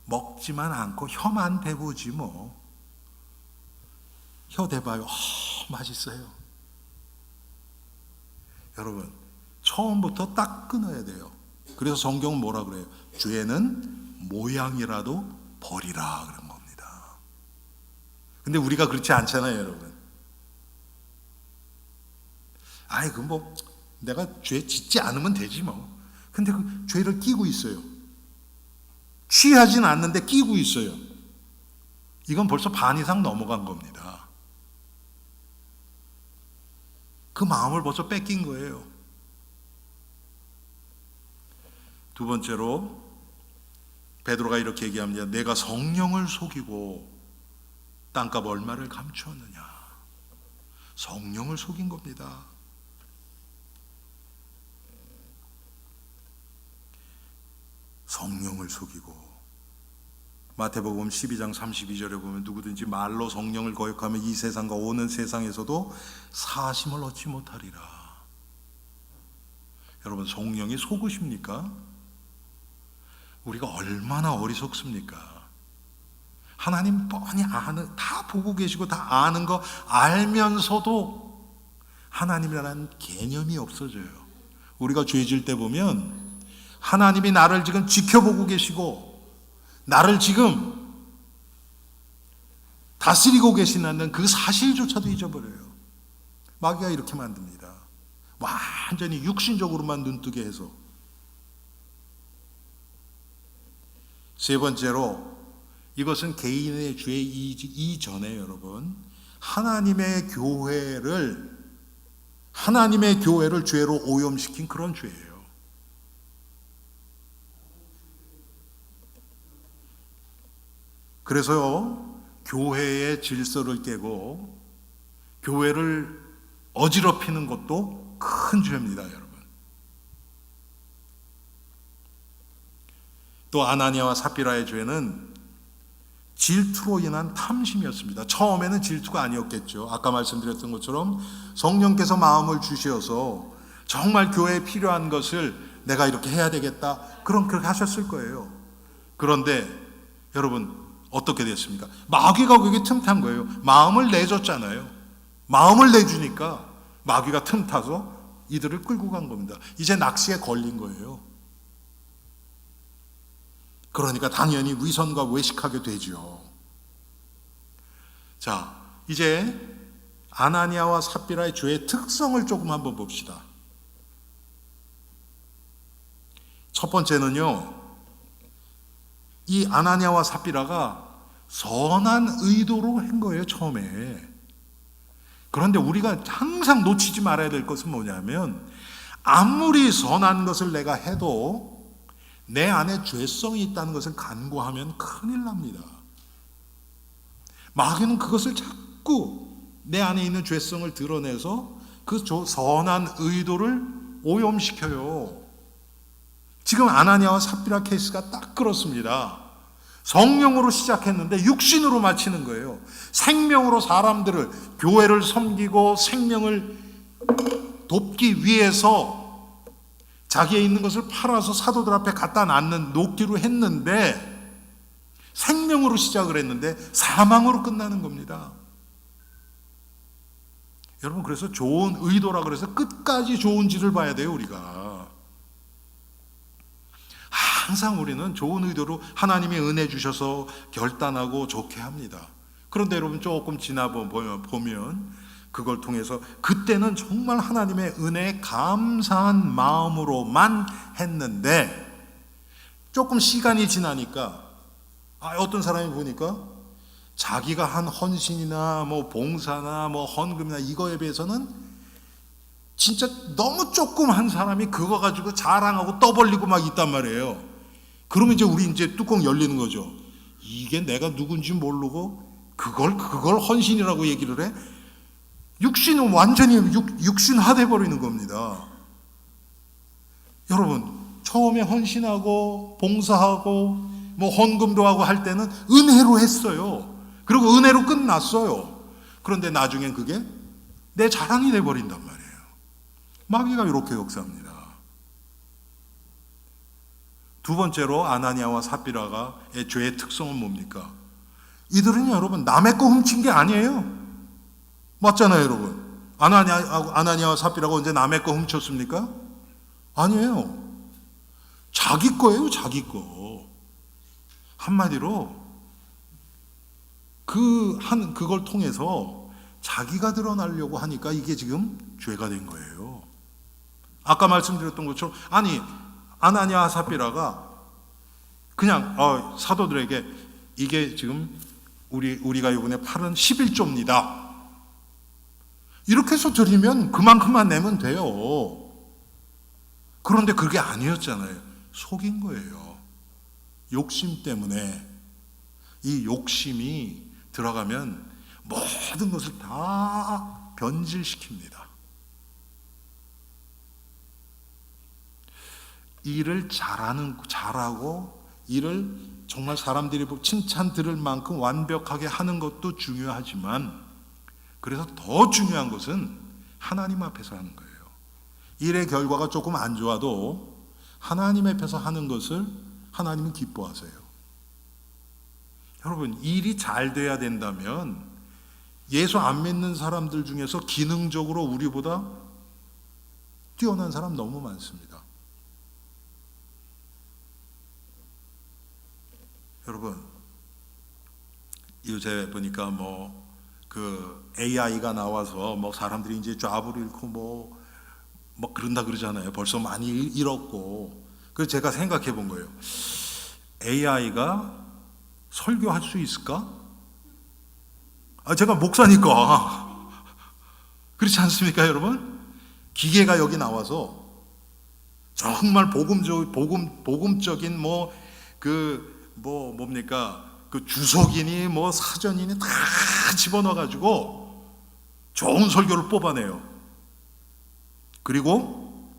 먹지만 않고 혀만 대보지 뭐. 혀 대봐요. 맛있어요. 여러분, 처음부터 딱 끊어야 돼요. 그래서 성경은 뭐라 그래요? 죄는 모양이라도 버리라 그런 겁니다. 근데 우리가 그렇지 않잖아요, 여러분. 아이, 그 뭐 내가 죄 짓지 않으면 되지 뭐. 근데 그 죄를 끼고 있어요. 취하진 않는데 끼고 있어요. 이건 벌써 반 이상 넘어간 겁니다. 그 마음을 벌써 뺏긴 거예요. 두 번째로 베드로가 이렇게 얘기합니다. 내가 성령을 속이고 땅값 얼마를 감추었느냐. 성령을 속인 겁니다. 성령을 속이고, 마태복음 12장 32절에 보면 누구든지 말로 성령을 거역하면 이 세상과 오는 세상에서도 사심을 얻지 못하리라. 여러분, 성령이 속으십니까? 우리가 얼마나 어리석습니까? 하나님 뻔히 아는, 다 보고 계시고 다 아는 거 알면서도 하나님이라는 개념이 없어져요. 우리가 죄질 때 보면 하나님이 나를 지금 지켜보고 계시고 나를 지금 다스리고 계시는 그 사실조차도 잊어버려요. 마귀가 이렇게 만듭니다. 완전히 육신적으로만 눈뜨게 해서. 세 번째로, 이것은 개인의 죄 이전에 여러분, 하나님의 교회를 죄로 오염시킨 그런 죄예요. 그래서요, 교회의 질서를 깨고 교회를 어지럽히는 것도 큰 죄입니다, 여러분. 또 아나니아와 삽비라의 죄는 질투로 인한 탐심이었습니다. 처음에는 질투가 아니었겠죠. 아까 말씀드렸던 것처럼 성령께서 마음을 주셔서 정말 교회에 필요한 것을 내가 이렇게 해야 되겠다, 그렇게 하셨을 거예요. 그런데 여러분, 어떻게 됐습니까? 마귀가 그게 틈탄 거예요. 마음을 내줬잖아요. 마음을 내주니까 마귀가 틈타서 이들을 끌고 간 겁니다. 이제 낚시에 걸린 거예요. 그러니까 당연히 위선과 외식하게 되죠. 자, 이제 아나니아와 삽비라의 죄의 특성을 조금 한번 봅시다. 첫 번째는요, 이 아나니아와 삽비라가 선한 의도로 한 거예요, 처음에. 그런데 우리가 항상 놓치지 말아야 될 것은 뭐냐면, 아무리 선한 것을 내가 해도 내 안에 죄성이 있다는 것을 간구하면 큰일 납니다. 마귀는 그것을 자꾸 내 안에 있는 죄성을 드러내서 그 선한 의도를 오염시켜요. 지금 아나니아와 삽비라 케이스가 딱 그렇습니다. 성령으로 시작했는데 육신으로 마치는 거예요. 생명으로 사람들을, 교회를 섬기고 생명을 돕기 위해서 자기의 있는 것을 팔아서 사도들 앞에 갖다 놓기로 했는데, 생명으로 시작을 했는데 사망으로 끝나는 겁니다. 여러분, 그래서 좋은 의도라 그래서 끝까지 좋은 짓을 봐야 돼요, 우리가. 항상 우리는 좋은 의도로 하나님이 은혜 주셔서 결단하고 좋게 합니다. 그런데 여러분 조금 보면 그걸 통해서 그때는 정말 하나님의 은혜에 감사한 마음으로만 했는데 조금 시간이 지나니까 어떤 사람이 보니까 자기가 한 헌신이나 뭐 봉사나 뭐 헌금이나 이거에 비해서는 진짜 너무 조금 한 사람이 그거 가지고 자랑하고 떠벌리고 막 있단 말이에요. 그러면 이제 이제 뚜껑 열리는 거죠. 이게 내가 누군지 모르고 그걸 헌신이라고 얘기를 해? 육신은 완전히 육신화돼 버리는 겁니다. 여러분, 처음에 헌신하고 봉사하고 뭐 헌금도 하고 할 때는 은혜로 했어요. 그리고 은혜로 끝났어요. 그런데 나중엔 그게 내 자랑이 돼 버린단 말이에요. 마귀가 이렇게 역사합니다. 두 번째로 아나니아와 삽비라가의 죄의 특성은 뭡니까? 이들은 여러분 남의 거 훔친 게 아니에요. 맞잖아요, 여러분. 아나니아와 삽비라가 언제 남의 거 훔쳤습니까? 아니에요. 자기 거예요, 자기 거. 한마디로 그걸 통해서 자기가 드러나려고 하니까 이게 지금 죄가 된 거예요. 아까 말씀드렸던 것처럼 아나니아와 삽비라가 그냥 사도들에게 이게 지금 우리가 이번에 팔은 11조입니다. 이렇게 해서 드리면 그만큼만 내면 돼요. 그런데 그게 아니었잖아요. 속인 거예요. 욕심 때문에. 이 욕심이 들어가면 모든 것을 다 변질시킵니다. 일을 잘하고 일을 정말 사람들이 칭찬 들을 만큼 완벽하게 하는 것도 중요하지만 그래서 더 중요한 것은 하나님 앞에서 하는 거예요. 일의 결과가 조금 안 좋아도 하나님 앞에서 하는 것을 하나님은 기뻐하세요. 여러분, 일이 잘 돼야 된다면 예수 안 믿는 사람들 중에서 기능적으로 우리보다 뛰어난 사람 너무 많습니다. 여러분, 요새 보니까 AI가 나와서 사람들이 이제 잡을 잃고 뭐 그런다 그러잖아요. 벌써 많이 잃었고. 그래서 제가 생각해 본 거예요. AI가 설교할 수 있을까? 제가 목사니까. 그렇지 않습니까, 여러분? 기계가 여기 나와서 정말 복음적인 뭡니까? 그 주석이니 사전이니 다 집어넣어가지고 좋은 설교를 뽑아내요. 그리고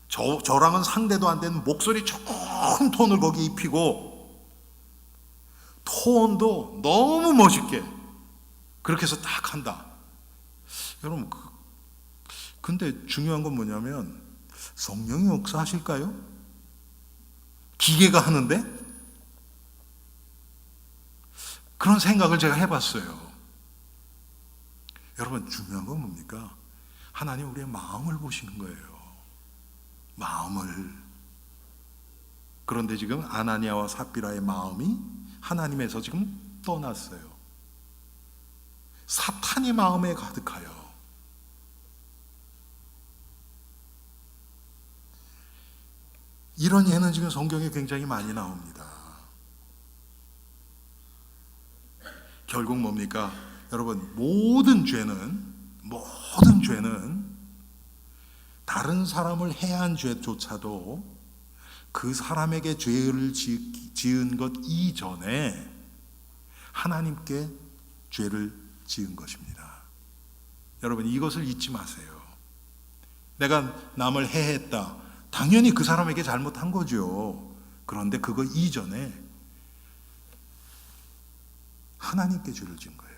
저랑은 상대도 안 되는 목소리 좋은 톤을 거기 입히고 톤도 너무 멋있게 그렇게 해서 딱 한다. 여러분, 근데 중요한 건 뭐냐면 성령이 역사하실까요? 기계가 하는데? 그런 생각을 제가 해봤어요. 여러분, 중요한 건 뭡니까? 하나님 우리의 마음을 보시는 거예요. 마음을. 그런데 지금 아나니아와 삽비라의 마음이 하나님에서 지금 떠났어요. 사탄이 마음에 가득하여. 이런 예는 지금 성경에 굉장히 많이 나옵니다. 결국 뭡니까? 여러분, 모든 죄는 다른 사람을 해한 죄조차도 그 사람에게 죄를 지은 것 이전에 하나님께 죄를 지은 것입니다. 여러분, 이것을 잊지 마세요. 내가 남을 해했다. 당연히 그 사람에게 잘못한 거죠. 그런데 그거 이전에 하나님께 죄를 지은 거예요.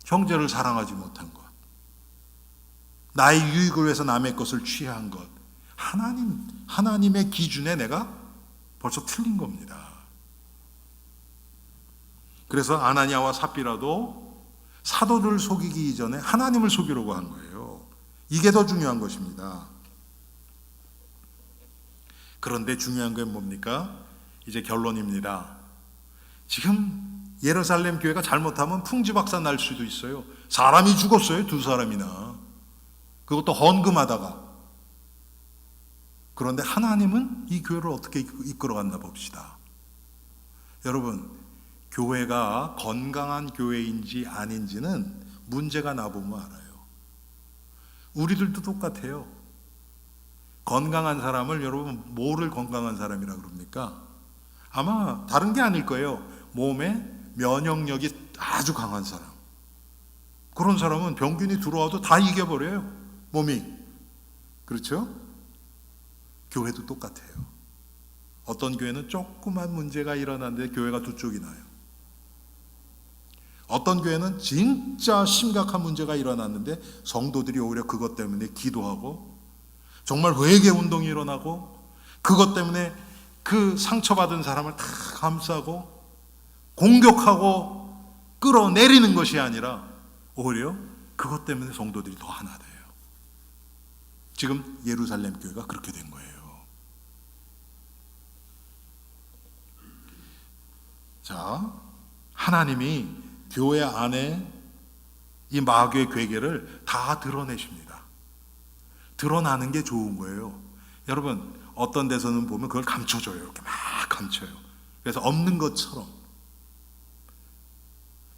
형제를 사랑하지 못한 것, 나의 유익을 위해서 남의 것을 취한 것, 하나님의 기준에 내가 벌써 틀린 겁니다. 그래서 아나니아와 삽비라도 사도를 속이기 이전에 하나님을 속이려고 한 거예요. 이게 더 중요한 것입니다. 그런데 중요한 건 뭡니까? 이제 결론입니다. 지금 예루살렘 교회가 잘못하면 풍지박산 날 수도 있어요. 사람이 죽었어요. 2사람이나. 그것도 헌금하다가. 그런데 하나님은 이 교회를 어떻게 이끌어갔나 봅시다. 여러분, 교회가 건강한 교회인지 아닌지는 문제가 나보면 알아요. 우리들도 똑같아요. 건강한 사람을 여러분 뭐를 건강한 사람이라 그럽니까? 아마 다른 게 아닐 거예요. 몸에 면역력이 아주 강한 사람. 그런 사람은 병균이 들어와도 다 이겨버려요. 몸이. 그렇죠? 교회도 똑같아요. 어떤 교회는 조그만 문제가 일어났는데 교회가 2쪽이 나요. 어떤 교회는 진짜 심각한 문제가 일어났는데 성도들이 오히려 그것 때문에 기도하고 정말 회개 운동이 일어나고 그것 때문에 그 상처받은 사람을 다 감싸고 공격하고 끌어내리는 것이 아니라 오히려 그것 때문에 성도들이 더 하나 돼요. 지금 예루살렘 교회가 그렇게 된 거예요. 자, 하나님이 교회 안에 이 마귀의 괴계를 다 드러내십니다. 드러나는 게 좋은 거예요. 여러분, 어떤 데서는 보면 그걸 감춰줘요. 이렇게 막 감춰요. 그래서 없는 것처럼.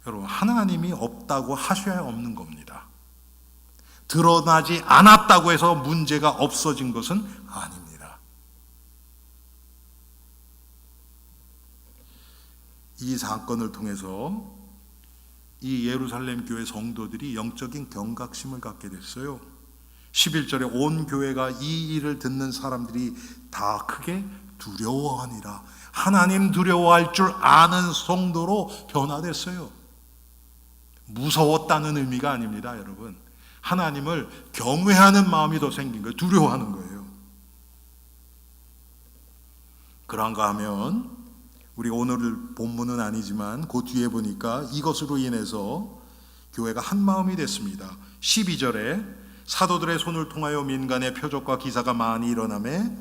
여러분, 하나님이 없다고 하셔야 없는 겁니다. 드러나지 않았다고 해서 문제가 없어진 것은 아닙니다. 이 사건을 통해서 이 예루살렘 교회 성도들이 영적인 경각심을 갖게 됐어요. 11절에 온 교회가 이 일을 듣는 사람들이 다 크게 두려워하니라. 하나님 두려워할 줄 아는 성도로 변화됐어요. 무서웠다는 의미가 아닙니다, 여러분. 하나님을 경외하는 마음이 더 생긴 거예요. 두려워하는 거예요. 그런가 하면 우리 오늘 본문은 아니지만 그 뒤에 보니까 이것으로 인해서 교회가 한 마음이 됐습니다. 12절에 사도들의 손을 통하여 민간의 표적과 기사가 많이 일어나매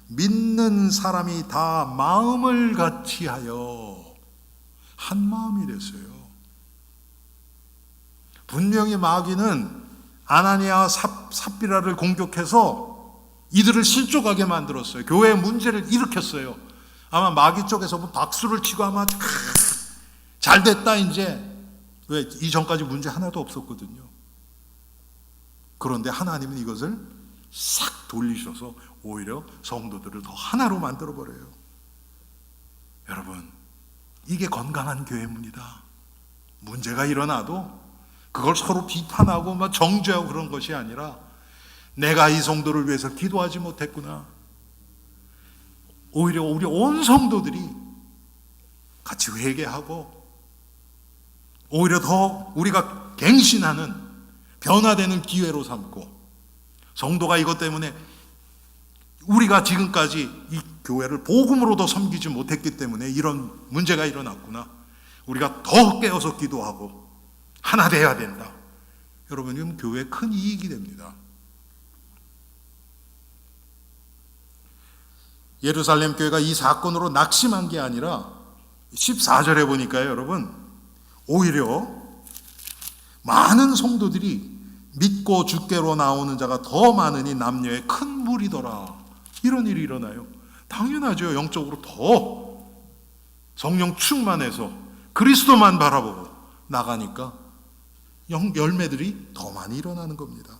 믿는 사람이 다 마음을 같이하여 한 마음이 됐어요. 분명히 마귀는 아나니아와 삽비라를 공격해서 이들을 실족하게 만들었어요. 교회의 문제를 일으켰어요. 아마 마귀 쪽에서 박수를 치고 아마 잘 됐다 이제. 왜? 이전까지 문제 하나도 없었거든요. 그런데 하나님은 이것을 싹 돌리셔서 오히려 성도들을 더 하나로 만들어버려요. 여러분, 이게 건강한 교회입니다. 문제가 일어나도 그걸 서로 비판하고 막 정죄하고 그런 것이 아니라 내가 이 성도를 위해서 기도하지 못했구나. 오히려 우리 온 성도들이 같이 회개하고 오히려 더 우리가 갱신하는 변화되는 기회로 삼고 성도가 이것 때문에 우리가 지금까지 이 교회를 복음으로도 섬기지 못했기 때문에 이런 문제가 일어났구나. 우리가 더 깨어서 기도하고 하나 돼야 된다. 여러분, 이건 교회에 큰 이익이 됩니다. 예루살렘 교회가 이 사건으로 낙심한 게 아니라 14절에 보니까요, 여러분, 오히려 많은 성도들이 믿고 주께로 나오는 자가 더 많으니 남녀의 큰 무리더라. 이런 일이 일어나요. 당연하죠. 영적으로 더 성령 충만해서 그리스도만 바라보고 나가니까 열매들이 더 많이 일어나는 겁니다.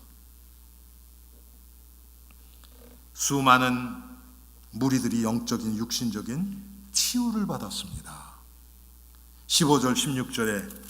수많은 무리들이 영적인 육신적인 치유를 받았습니다. 15절 16절에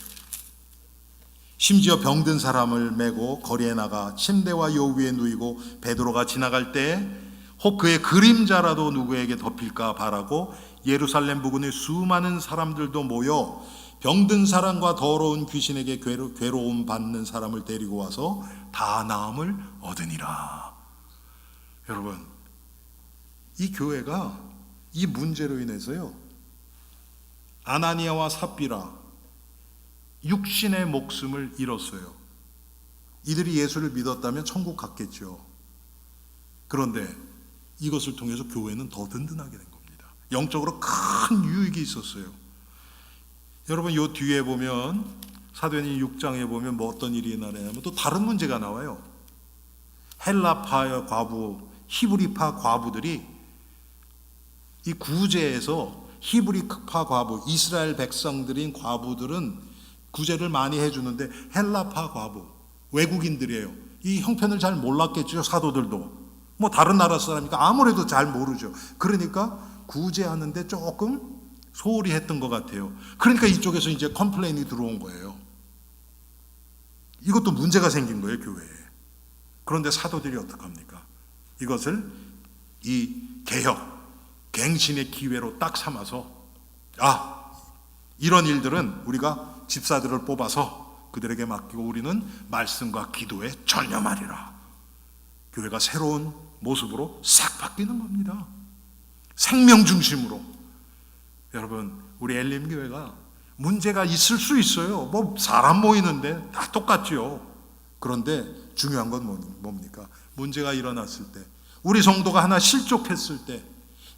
심지어 병든 사람을 메고 거리에 나가 침대와 요 위에 누이고 베드로가 지나갈 때 혹 그의 그림자라도 누구에게 덮일까 바라고 예루살렘 부근의 수많은 사람들도 모여 병든 사람과 더러운 귀신에게 괴로움 받는 사람을 데리고 와서 다 나음을 얻으니라. 여러분, 이 교회가 이 문제로 인해서요, 아나니아와 삽비라 육신의 목숨을 잃었어요. 이들이 예수를 믿었다면 천국 갔겠죠. 그런데 이것을 통해서 교회는 더 든든하게 된 겁니다. 영적으로 큰 유익이 있었어요. 여러분 요 뒤에 보면 사도행전 6장에 보면 뭐 어떤 일이 나냐면 또 다른 문제가 나와요. 헬라파 과부, 히브리파 과부들이 이 구제에서 히브리파 과부, 이스라엘 백성들인 과부들은 구제를 많이 해주는데 헬라파 과부, 외국인들이에요. 이 형편을 잘 몰랐겠죠. 사도들도. 뭐 다른 나라 사람이니까 아무래도 잘 모르죠. 그러니까 구제하는데 조금 소홀히 했던 것 같아요. 그러니까 이쪽에서 이제 컴플레인이 들어온 거예요. 이것도 문제가 생긴 거예요, 교회에. 그런데 사도들이 어떡합니까? 이것을 이 개혁, 갱신의 기회로 딱 삼아서 이런 일들은 우리가 집사들을 뽑아서 그들에게 맡기고 우리는 말씀과 기도에 전념하리라. 교회가 새로운 모습으로 싹 바뀌는 겁니다. 생명 중심으로. 여러분, 우리 엘림교회가 문제가 있을 수 있어요. 뭐 사람 모이는데 다 똑같죠. 그런데 중요한 건 뭡니까? 문제가 일어났을 때, 우리 성도가 하나 실족했을 때,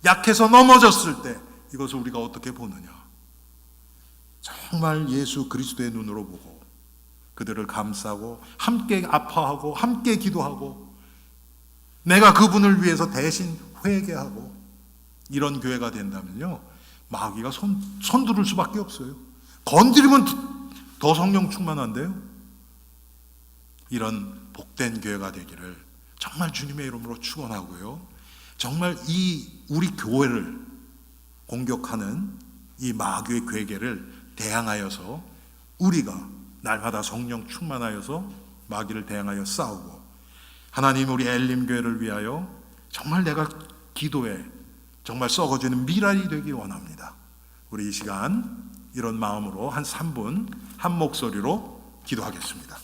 약해서 넘어졌을 때 이것을 우리가 어떻게 보느냐. 정말 예수 그리스도의 눈으로 보고 그들을 감싸고 함께 아파하고 함께 기도하고 내가 그분을 위해서 대신 회개하고 이런 교회가 된다면요, 마귀가 손들을 수밖에 없어요. 건드리면 더 성령 충만한데요. 이런 복된 교회가 되기를 정말 주님의 이름으로 축원하고요. 정말 이 우리 교회를 공격하는 이 마귀의 괴계를 대항하여서 우리가 날마다 성령 충만하여서 마귀를 대항하여 싸우고, 하나님 우리 엘림교회를 위하여 정말 내가 기도에 정말 썩어지는 미랄이 되기 원합니다. 우리 이 시간 이런 마음으로 한 3분 한 목소리로 기도하겠습니다.